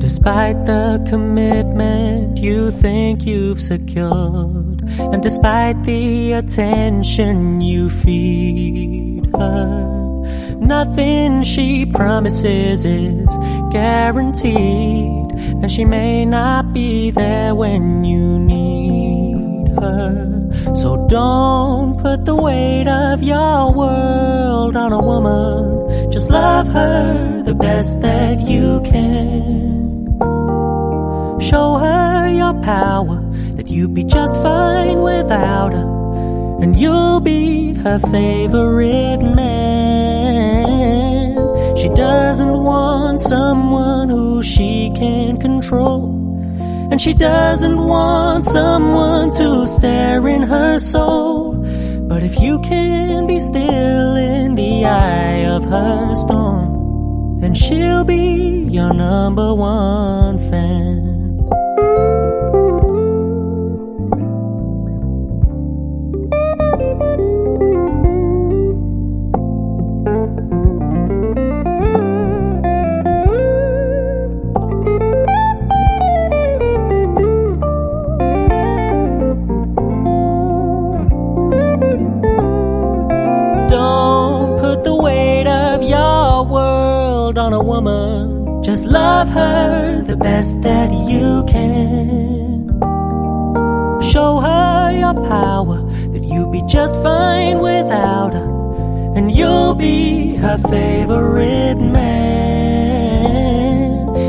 Despite the commitment you think you've secured, and despite the attention you feed her, nothing she promises is guaranteed, and she may not be there when you need her. So don't put the weight of your world on a woman. Just love her the best that you can. Show her your power, that you'd be just fine without her, and you'll be her favorite man. She doesn't want someone who she can control, and she doesn't want someone to stare in her soul. But if you can be still in the eye of her storm, then she'll be your number one fan. On a woman, just love her the best that you can. Show her your power, that you'll be just fine without her, and you'll be her favorite man.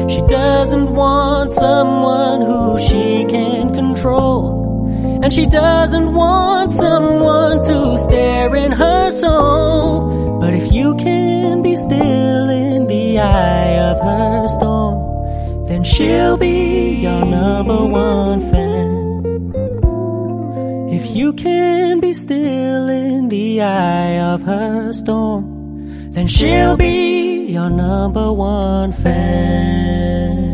She doesn't want someone who she can control, and she doesn't want someone to stare in her soul. But if you can be still in the eye of her storm, then she'll be your number one fan. If you can be still in the eye of her storm, then she'll be your number one fan.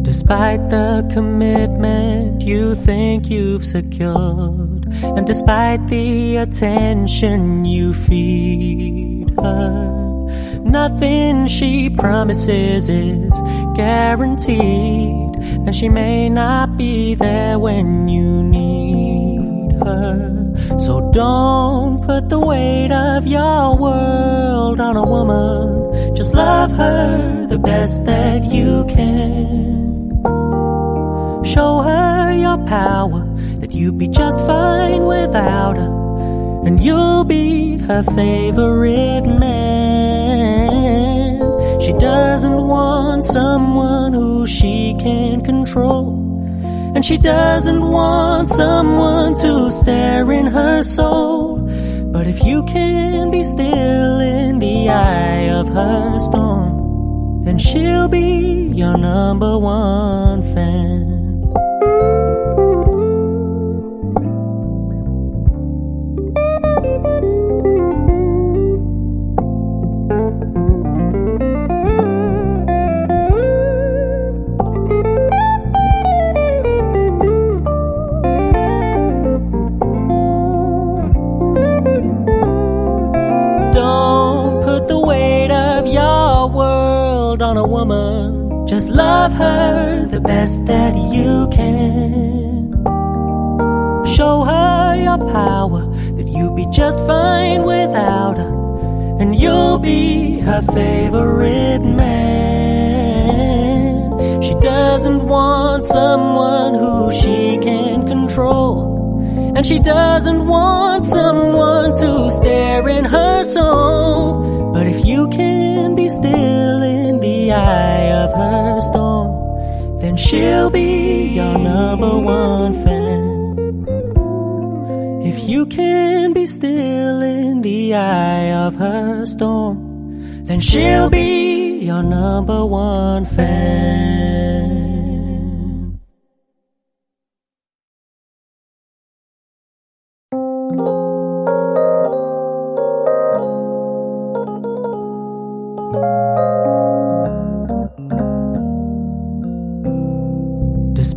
Despite the commitment you think you've secured, and despite the attention you feed her, nothing she promises is guaranteed, and she may not be there when you need her. So don't put the weight of your world on a woman. Just love her the best that you can. Show her your power, that you'd be just fine without her, and you'll be her favorite man. She doesn't want someone who she can control, and she doesn't want someone to stare in her soul. But if you can be still in the eye of her storm, then she'll be your number one fan. On a woman, just love her the best that you can. Show her your power, that you'll be just fine without her, and you'll be her favorite man. She doesn't want someone who she can control, and she doesn't want someone to stare in her soul. But if you can be still in the eye of her storm, then she'll be your number one fan. If you can be still in the eye of her storm, then she'll be your number one fan.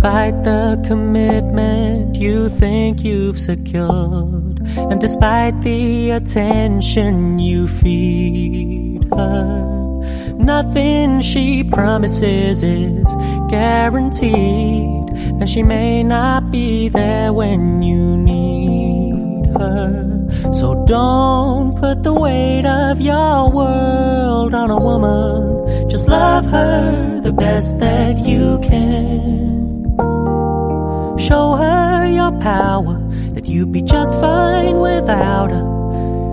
Despite the commitment you think you've secured, and despite the attention you feed her, nothing she promises is guaranteed, and she may not be there when you need her. So don't put the weight of your world on a woman. Just love her the best that you can. Show her your power, that you'd be just fine without her,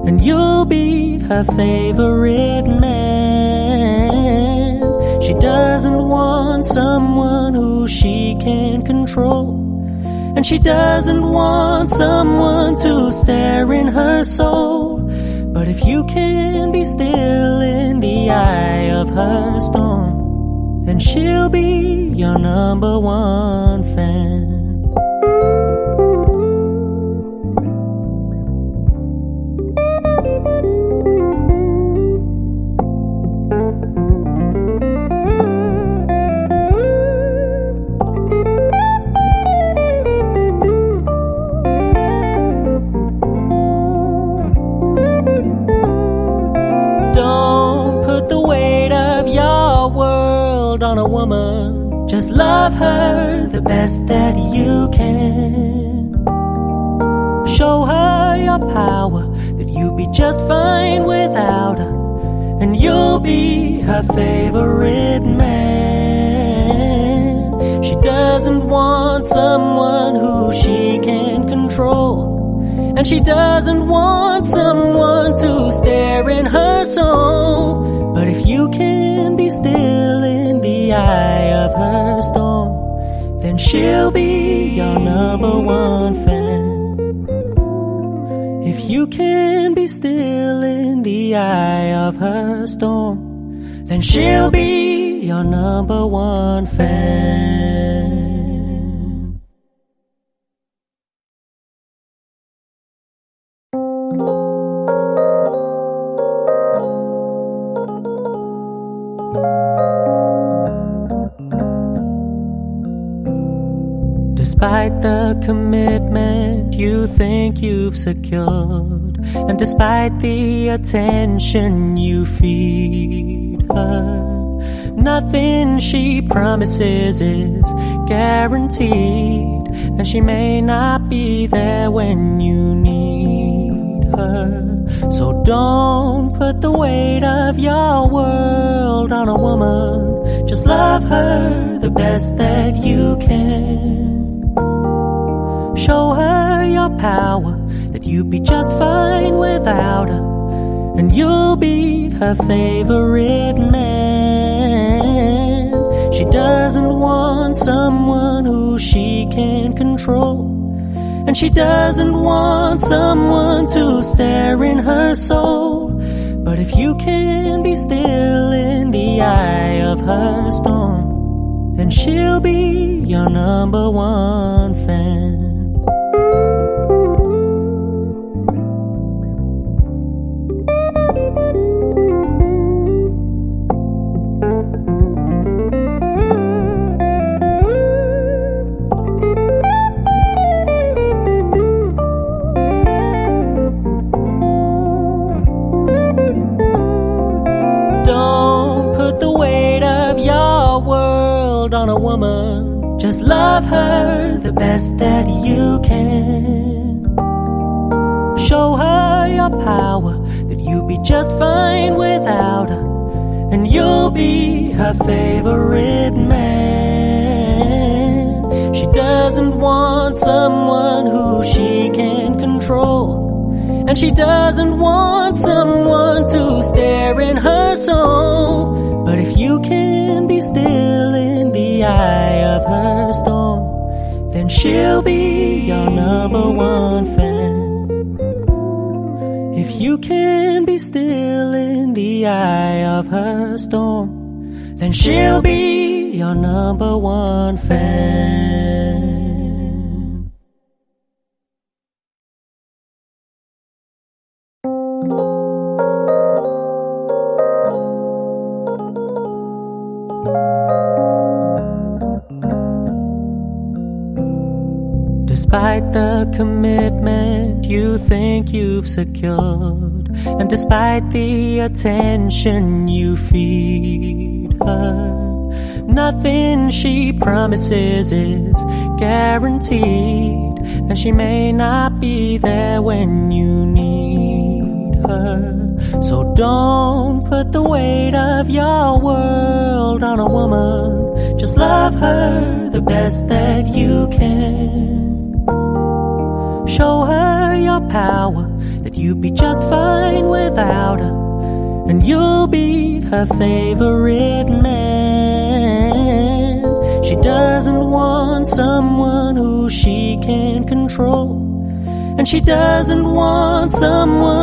and you'll be her favorite man. She doesn't want someone who she can control, and she doesn't want someone to stare in her soul. But if you can be still in the eye of her storm, then she'll be your number one fan. On a woman, just love her the best that you can. Show her your power, that you'll be just fine without her, and you'll be her favorite man. She doesn't want someone who she can control, and she doesn't want someone to stare in her soul. But if you can be still in the eye of her storm, then she'll be your number one fan. If you can be still in the eye of her storm, then she'll be your number one fan. Despite the commitment you think you've secured, and despite the attention you feed her, nothing she promises is guaranteed, and she may not be there when you need her. So don't put the weight of your world on a woman. Just love her the best that you can. Show her your power, that you'd be just fine without her, and you'll be her favorite man. She doesn't want someone who she can control, and she doesn't want someone to stare in her soul. But if you can be still in the eye of her storm, then she'll be your number one fan. On a woman, just love her the best that you can. Show her your power, that you'll be just fine without her, and you'll be her favorite man. She doesn't want someone who she can control, and she doesn't want someone to stare in her soul. But if you can be still in the eye of her storm, then she'll be your number one fan. If you can be still in the eye of her storm, then she'll be your number one fan. despite the commitment you think you've secured, and despite the attention you feed her. Nothing she promises is guaranteed, and she may not be there when you need her. So don't put the weight of your world on a woman. Just love her the best that you can. Show her your power, that you'd be just fine without her, and you'll be her favorite man. She doesn't want someone who she can control, and she doesn't want someone